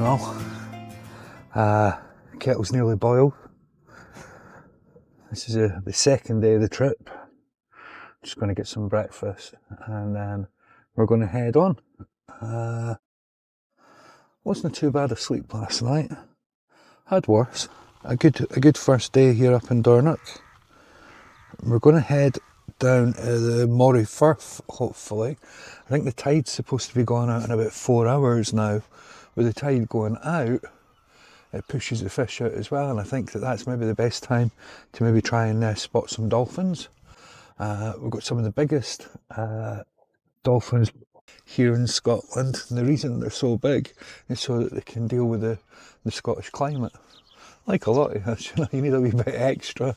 all. Kettle's nearly boiled. This is the second day of the trip. Just going to get some breakfast and then we're going to head on. Wasn't too bad of sleep last night. Had worse. A good first day here up in Dornoch. We're going to head down the Moray Firth, hopefully. I think the tide's supposed to be going out in about 4 hours now. With the tide going out, it pushes the fish out as well, and I think that's maybe the best time to maybe try and spot some dolphins. We've got some of the biggest dolphins here in Scotland, and the reason they're so big is so that they can deal with the Scottish climate. Like a lot of us, you need a wee bit extra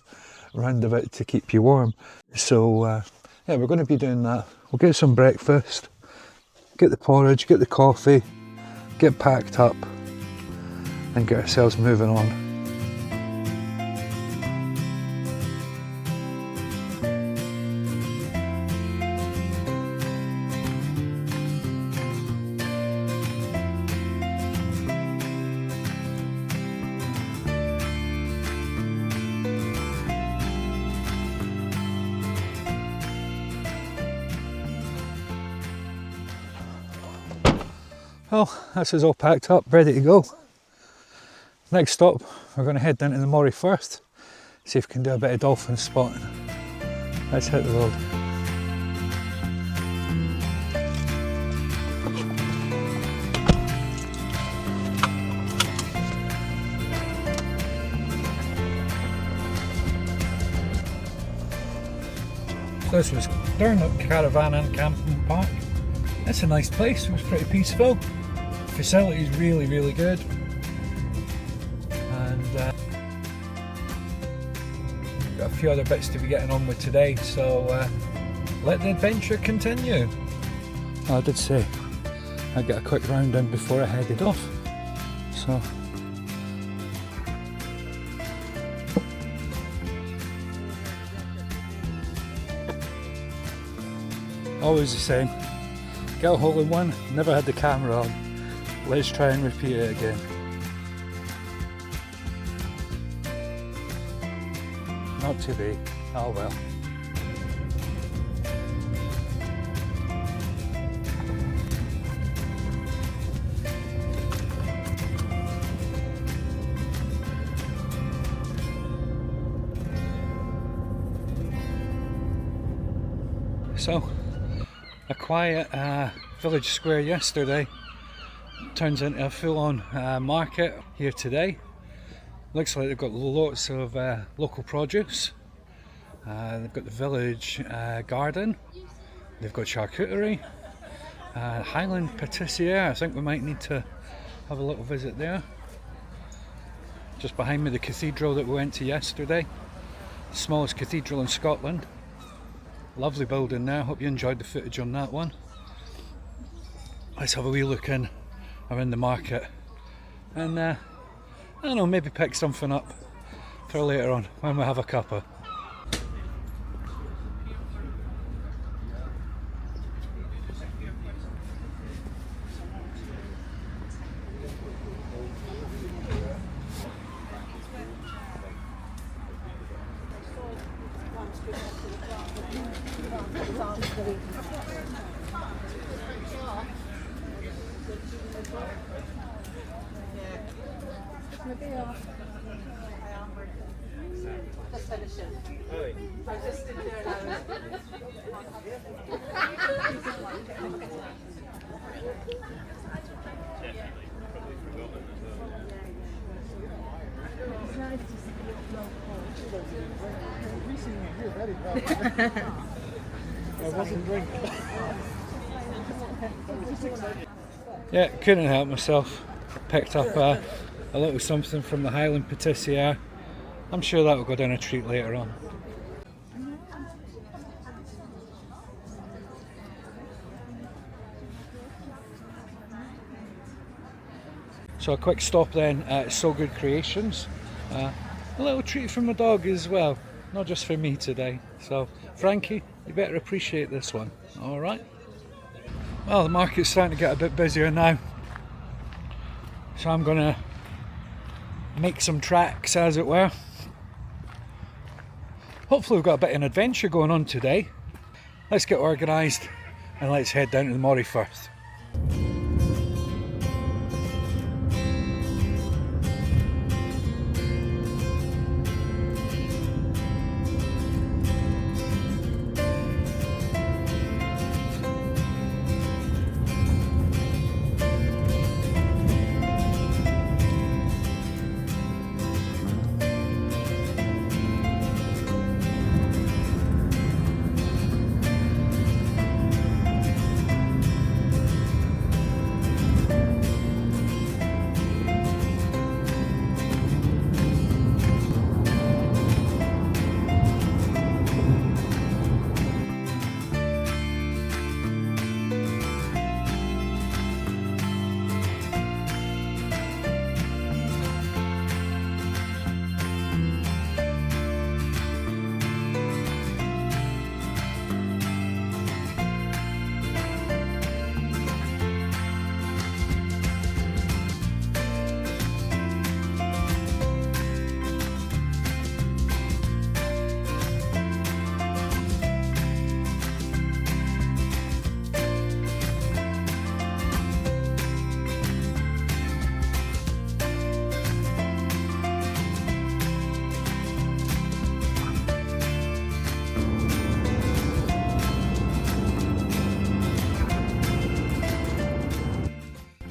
round about to keep you warm. So yeah, we're going to be doing that. We'll get some breakfast, get the porridge, get the coffee, get packed up and get ourselves moving on. Well, this is all packed up, ready to go. Next stop, we're going to head down to the Moray Firth, see if we can do a bit of dolphin spotting. Let's hit the road. So this was Dornoch Caravan and Camping Park. It's a nice place, it was pretty peaceful. Facilities really good. And got a few other bits to be getting on with today, so let the adventure continue. I did say I'd get a quick round in before I headed off, so always the same. Get a hole in one, never had the camera on. Let's try and repeat it again. Not today. Oh well. So, a quiet village square yesterday turns into a full-on market here today. Looks like they've got lots of local produce. They've got the village garden, they've got charcuterie, Highland Pt2. I think we might need to have a little visit there. Just behind me, the cathedral that we went to yesterday, the smallest cathedral in Scotland. Lovely building there. Hope you enjoyed the footage on that one. Let's have a wee look in around the market and I don't know, maybe pick something up for later on when we have a cuppa. Yeah, couldn't help myself. Picked up a little something from the Highland Pt2. I'm sure that will go down a treat later on. So a quick stop then at So Good Creations. A little treat for my dog as well, not just for me today. So Frankie, you better appreciate this one. Alright. Well, the market's starting to get a bit busier now. So I'm gonna make some tracks, as it were. Hopefully we've got a bit of an adventure going on today. Let's get organised and let's head down to the Moray Firth.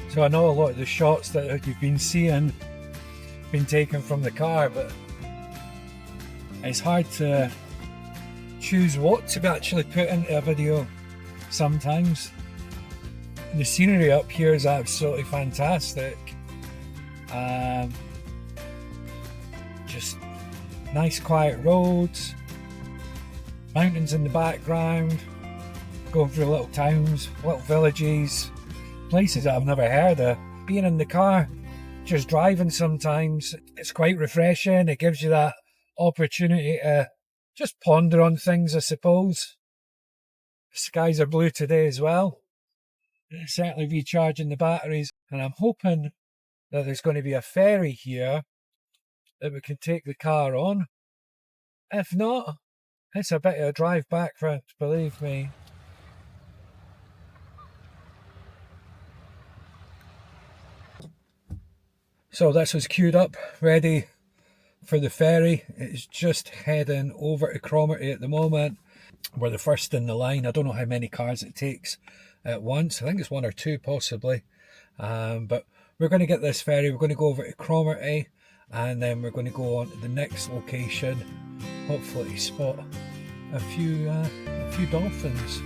So I know a lot of the shots that you've been seeing been taken from the car, but it's hard to choose what to actually put into a video sometimes. The scenery up here is absolutely fantastic. Just nice quiet roads, mountains in the background, going through little towns, little villages, places that I've never heard of. Being in the car, just driving sometimes, it's quite refreshing. It gives you that opportunity to just ponder on things, I suppose. The skies are blue today as well. It's certainly recharging the batteries, and I'm hoping that there's going to be a ferry here that we can take the car on. If not, it's a bit of a drive back for it, believe me. So this was queued up, ready for the ferry. It's just heading over to Cromarty at the moment. We're the first in the line. I don't know how many cars it takes at once. I think it's one or two possibly. But we're going to get this ferry. We're going to go over to Cromarty, and then we're going to go on to the next location. Hopefully spot a few dolphins.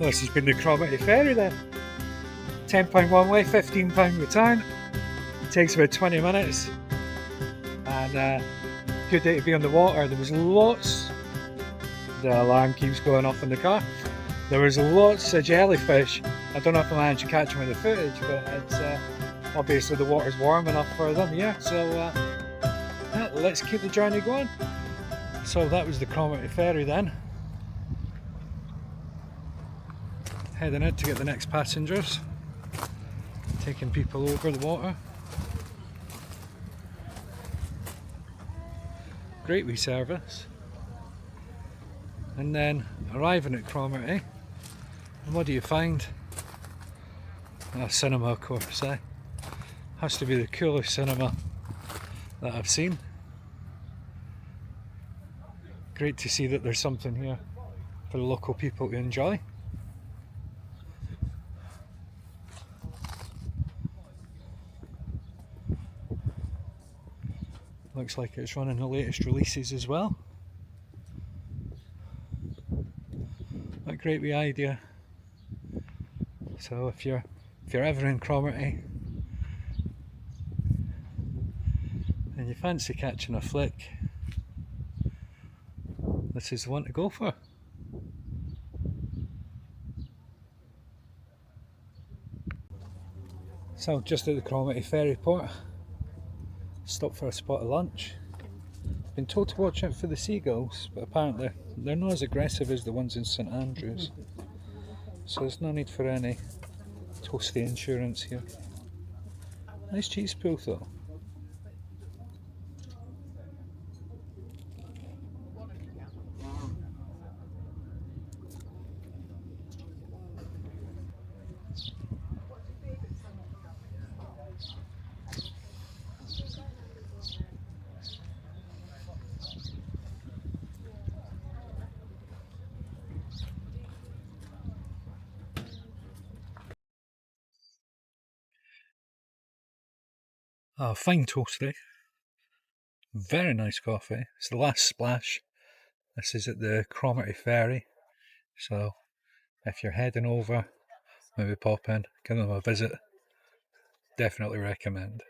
This has been the Cromarty Ferry then. £10 one way, £15 return. It takes about 20 minutes. And good day to be on the water. There was lots, the alarm keeps going off in the car. There was lots of jellyfish. I don't know if I managed to catch them in the footage, but it's obviously the water's warm enough for them, yeah. So let's keep the journey going. So that was the Cromarty Ferry then. Heading out to get the next passengers, taking people over the water. Great wee service. And then arriving at Cromarty, and what do you find? A cinema, of course, eh? Has to be the coolest cinema that I've seen. Great to see that there's something here for the local people to enjoy. Looks like it's running the latest releases as well. What a great wee idea. So if you're ever in Cromarty and you fancy catching a flick, this is the one to go for. So just at the Cromarty Ferry port, stopped for a spot of lunch. Been told to watch out for the seagulls, but apparently they're not as aggressive as the ones in St Andrews. So there's no need for any toasty insurance here. Nice cheese pool though. Oh, fine toasty. Very nice coffee. It's the last splash. This is at the Cromarty Ferry. So if you're heading over, maybe pop in, give them a visit. Definitely recommend.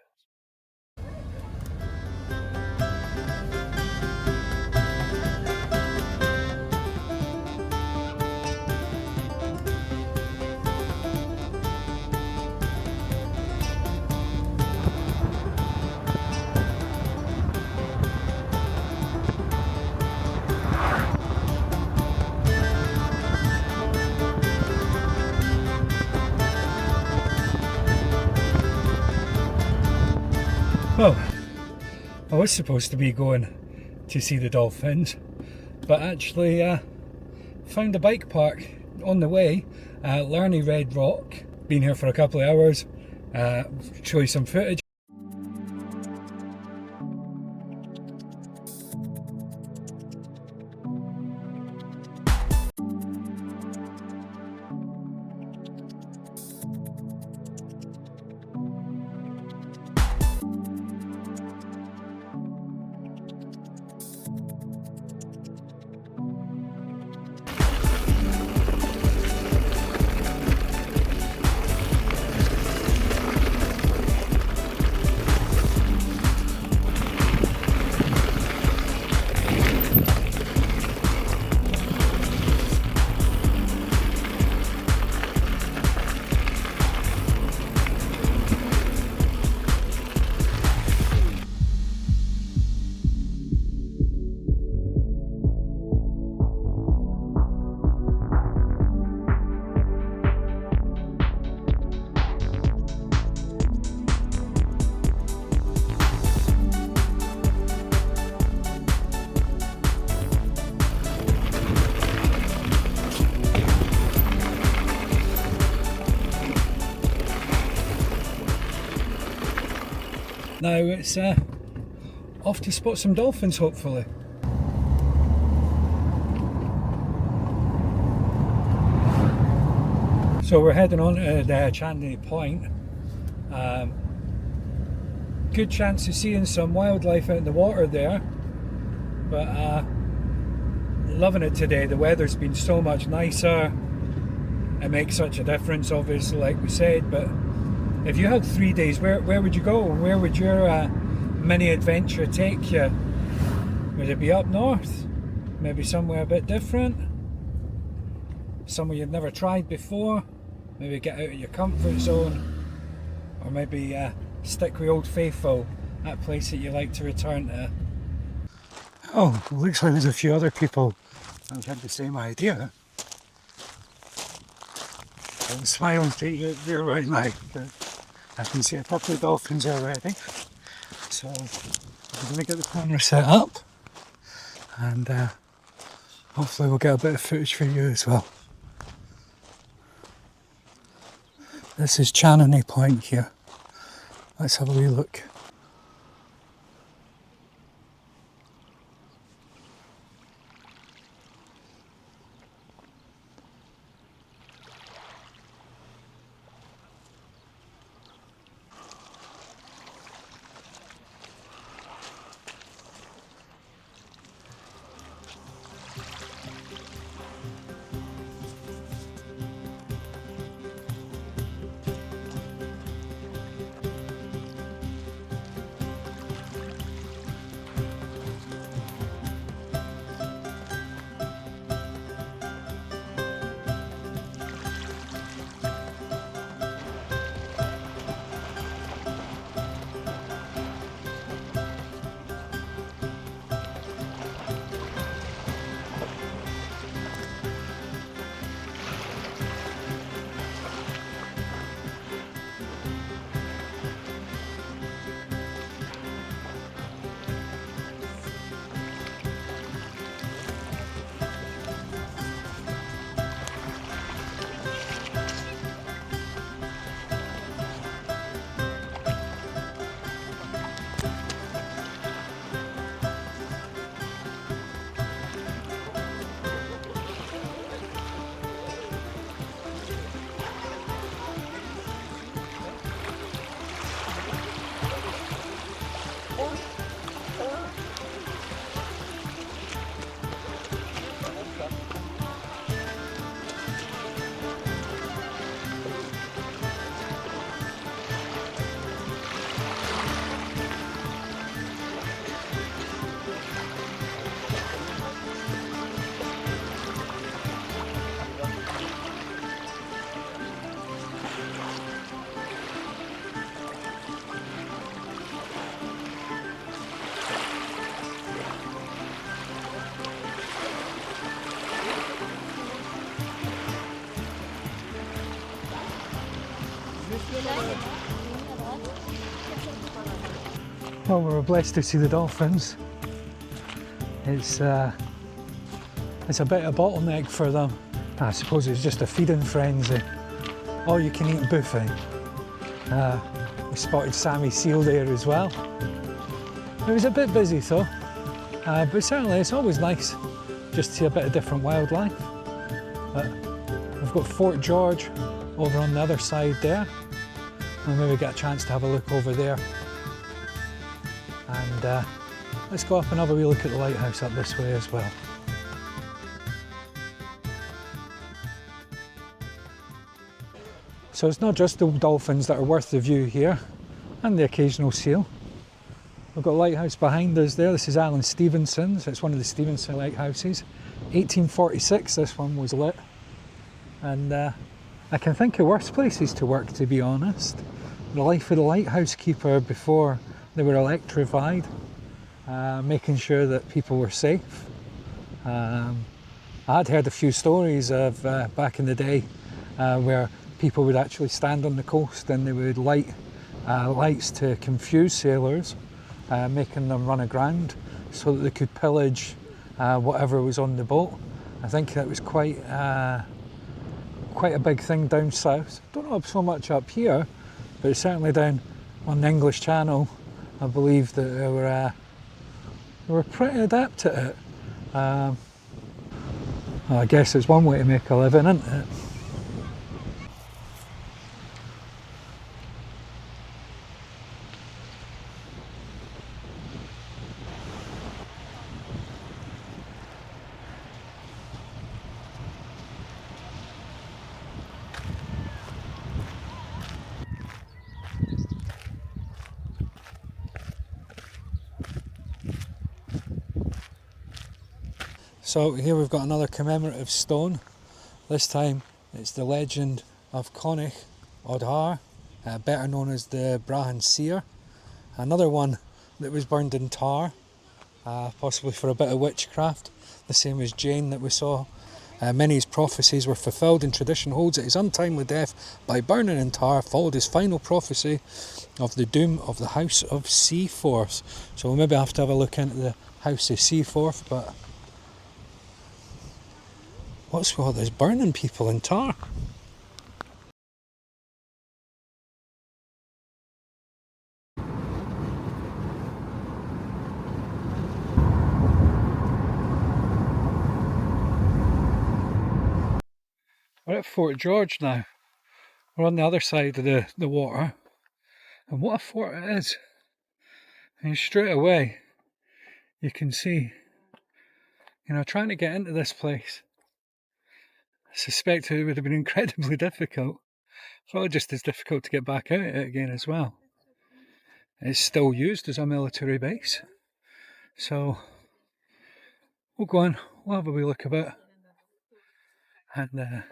Well, I was supposed to be going to see the dolphins, but actually found a bike park on the way at Channonry Red Rock. Been here for a couple of hours, show you some footage. Now it's off to spot some dolphins, hopefully. So we're heading on to the Channonry Point. Good chance of seeing some wildlife out in the water there, but loving it today. The weather's been so much nicer. It makes such a difference, obviously, like we said, but if you had 3 days, where would you go? Where would your mini adventure take you? Would it be up north? Maybe somewhere a bit different? Somewhere you've never tried before? Maybe get out of your comfort zone? Or maybe stick with Old Faithful, that place that you like to return to? Oh, looks like there's a few other people who've had the same idea. I'm smiling to you there right now. I can see a couple of dolphins already. So I'm going to get the camera set up and hopefully we'll get a bit of footage for you as well. This is Channonry Point here. Let's have a wee look. Well, we're blessed to see the dolphins. It's a bit of a bottleneck for them. I suppose it's just a feeding frenzy. All you can eat buffet. We spotted Sammy seal there as well. It was a bit busy though, but certainly it's always nice just to see a bit of different wildlife. We've got Fort George over on the other side there. We'll maybe get a chance to have a look over there. And let's go up and have a wee look at the lighthouse up this way as well. So it's not just the dolphins that are worth the view here, and the occasional seal. We've got a lighthouse behind us there. This is Island Stevenson's. It's one of the Stevenson Lighthouses. 1846 this one was lit. And I can think of worse places to work, to be honest. The life of the lighthouse keeper before they were electrified, making sure that people were safe. I had heard a few stories of back in the day where people would actually stand on the coast and they would light lights to confuse sailors, making them run aground so that they could pillage whatever was on the boat. I think that was quite a big thing down south. Don't know so much up here, but certainly down on the English Channel, I believe that they were pretty adept at it. Well, I guess it's one way to make a living, isn't it? So here we've got another commemorative stone. This time it's the legend of Connacht Aberdour, better known as the Brahan Seer. Another one that was burned in tar, possibly for a bit of witchcraft, the same as Jane that we saw Many of his prophecies were fulfilled, and tradition holds that his untimely death by burning in tar followed his final prophecy of the doom of the House of Seaforth. So we'll maybe have to have a look into the House of Seaforth, but what's with all this burning people in tar? We're at Fort George now. We're on the other side of the water. And what a fort it is. And straight away, you can see, trying to get into this place, I suspect it would have been incredibly difficult. Probably just as difficult to get back out of it again as well. It's still used as a military base. So, we'll go on, we'll have a wee look about and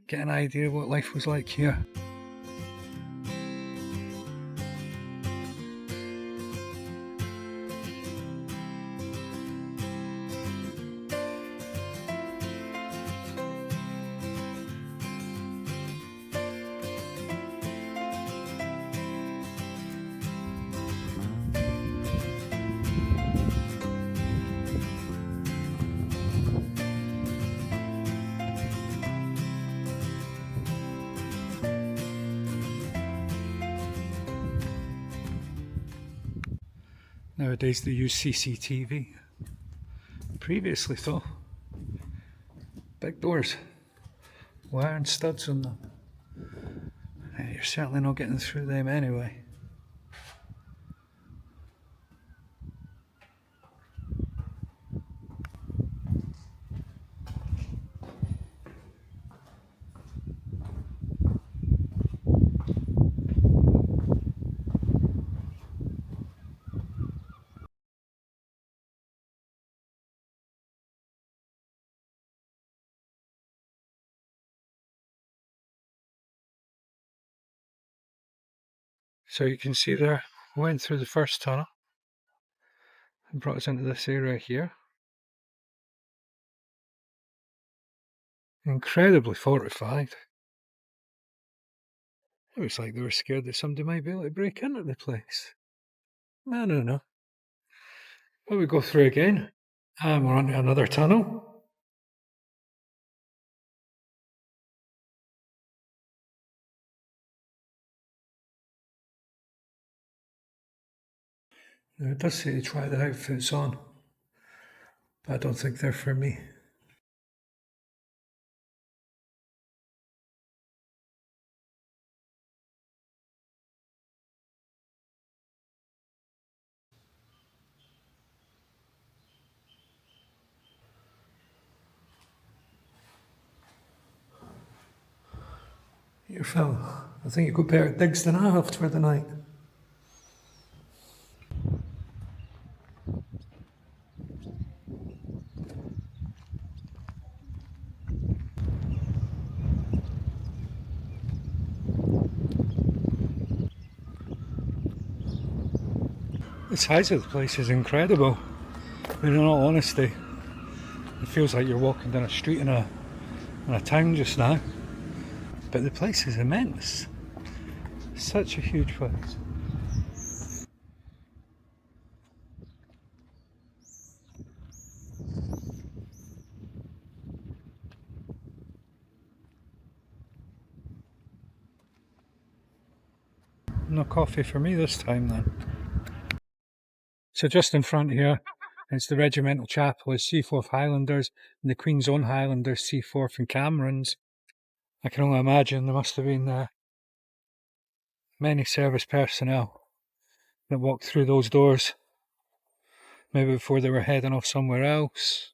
get an idea of what life was like here. Nowadays they use CCTV. Previously though, big doors, wire and studs on them. You're certainly not getting through them anyway. So you can see there, we went through the first tunnel and brought us into this area here. Incredibly fortified. It was like they were scared that somebody might be able to break into the place. No. Well, we go through again, and we're on to another tunnel. Now it does say to try the outfits on, but I don't think they're for me. Here, Phil, I think you've got better digs than I have for the night. The size of the place is incredible. But in all honesty, it feels like you're walking down a street in a town just now. But the place is immense. Such a huge place. No coffee for me this time then. So just in front here, it's the regimental chapel of Seaforth Highlanders and the Queen's Own Highlanders, Seaforth and Camerons. I can only imagine there must have been many service personnel that walked through those doors, maybe before they were heading off somewhere else,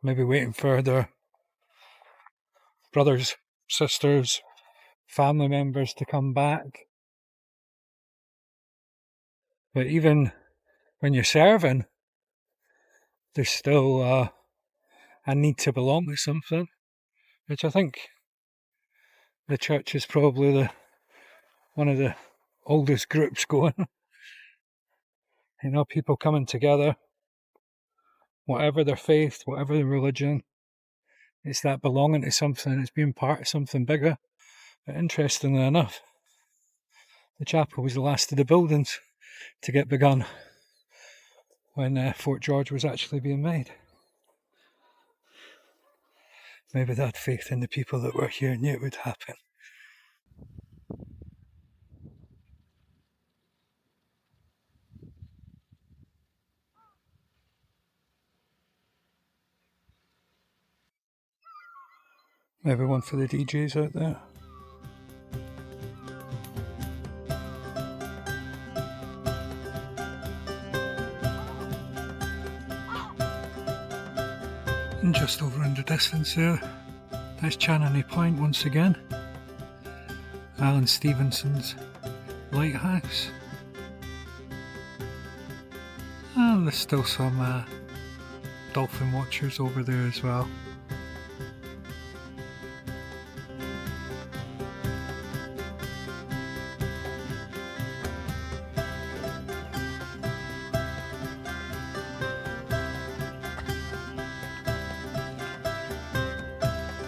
maybe waiting for their brothers, sisters, family members to come back. But even when you're serving, there's still a need to belong to something, which I think the church is probably one of the oldest groups going. People coming together, whatever their faith, whatever their religion, it's that belonging to something, it's being part of something bigger. But interestingly enough, the chapel was the last of the buildings to get begun when Fort George was actually being made. Maybe they had faith in the people that were here and knew it would happen. Maybe one for the DJs out there. And just over in the distance there, there's Channonry Point once again. Alan Stevenson's Lighthouse. And there's still some dolphin watchers over there as well.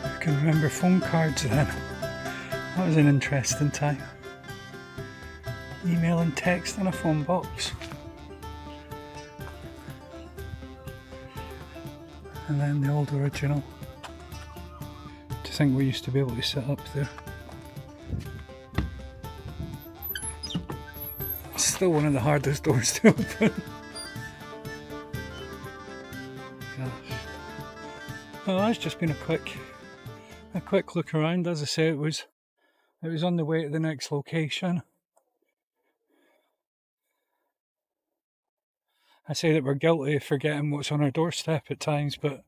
I can remember phone cards then. That was an interesting time. Email and text in a phone box. And then the old original. To think we used to be able to sit up there. It's still one of the hardest doors to open. Gosh. Well, that's just been a quick look around. As I say, it was on the way to the next location. I say that we're guilty of forgetting what's on our doorstep at times, but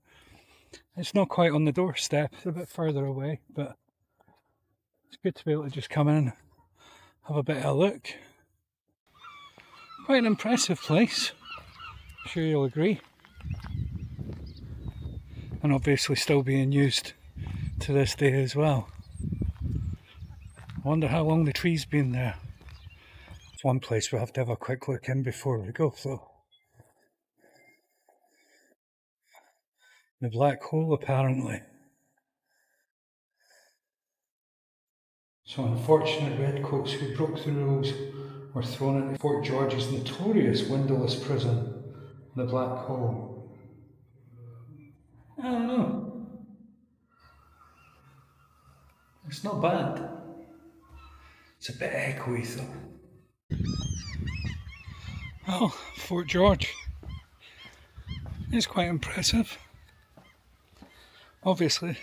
it's not quite on the doorstep, it's a bit further away, but it's good to be able to just come in, have a bit of a look. Quite an impressive place, I'm sure you'll agree. And obviously still being used to this day as well. I wonder how long the tree's been there. It's one place we'll have to have a quick look in before we go though. The black hole apparently. So unfortunate redcoats who broke the rules were thrown into Fort George's notorious windowless prison, the Black Hole. I don't know. It's not bad. It's a bit echoey though. Oh, Fort George. It's quite impressive. Obviously,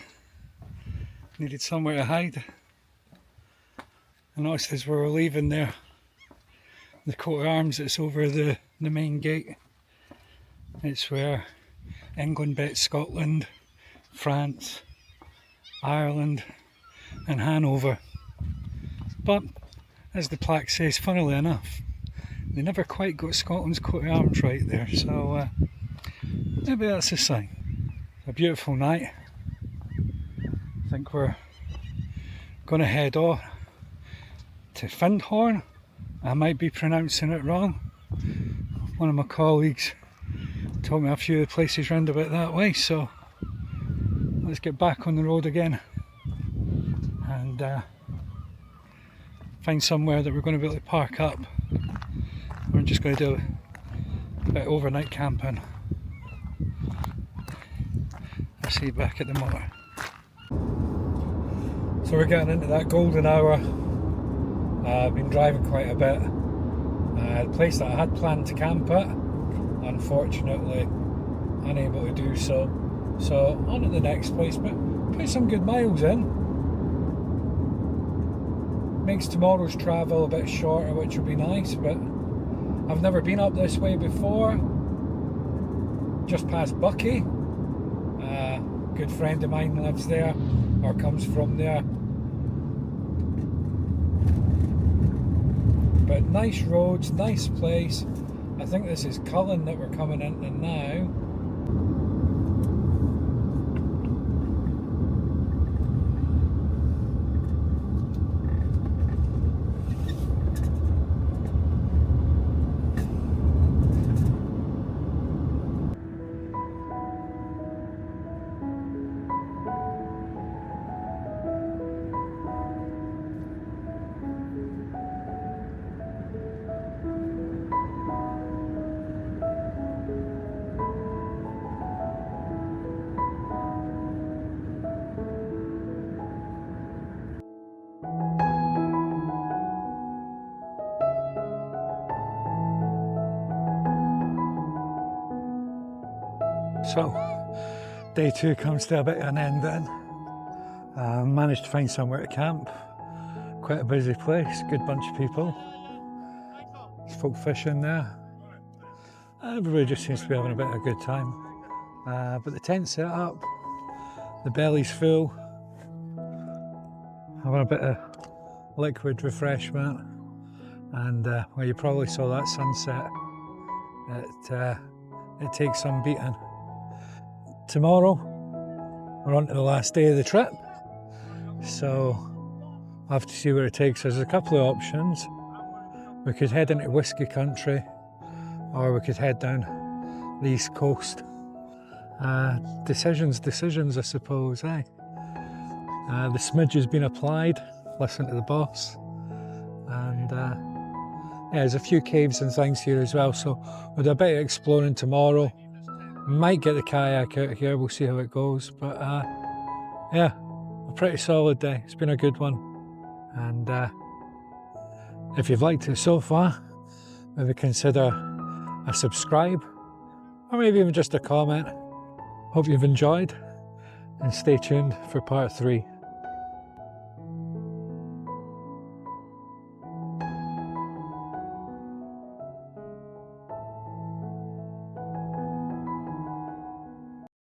needed somewhere to hide. I noticed as we were leaving there, the coat of arms that's over the main gate. It's where England bet Scotland, France, Ireland and Hanover. But, as the plaque says, funnily enough, they never quite got Scotland's coat of arms right there, so maybe that's a sign. A beautiful night. I think we're going to head on to Findhorn. I might be pronouncing it wrong. One of my colleagues told me a few of the places round about that way, so let's get back on the road again and find somewhere that we're going to be able to park up. We're just going to do a bit of overnight camping. I'll see you back at the motor. So we're getting into that golden hour. I've been driving quite a bit. The place that I had planned to camp at, unfortunately unable to do so. So on to the next place, but put some good miles in. Makes tomorrow's travel a bit shorter, which would be nice, but I've never been up this way before. Just past Bucky. A good friend of mine lives there, or comes from there. But nice roads, nice place. I think this is Cullen that we're coming into now. So day 2 comes to a bit of an end then. Managed to find somewhere to camp. Quite a busy place, good bunch of people. There's folk fishing there. Everybody just seems to be having a bit of a good time. But the tent's set up, the belly's full. Having a bit of liquid refreshment. And well, you probably saw that sunset. It takes some beating. Tomorrow, we're on to the last day of the trip. So I'll have to see where it takes us. There's a couple of options. We could head into Whisky Country, or we could head down the east coast. Decisions, I suppose, eh? The smidge has been applied. Listen to the boss. And yeah, there's a few caves and things here as well, so we'll do a bit of exploring tomorrow. Might get the kayak out here, we'll see how it goes, but yeah, a pretty solid day. It's been a good one. And if you've liked it so far, maybe consider a subscribe, or maybe even just a comment. Hope you've enjoyed, and stay tuned for part 3.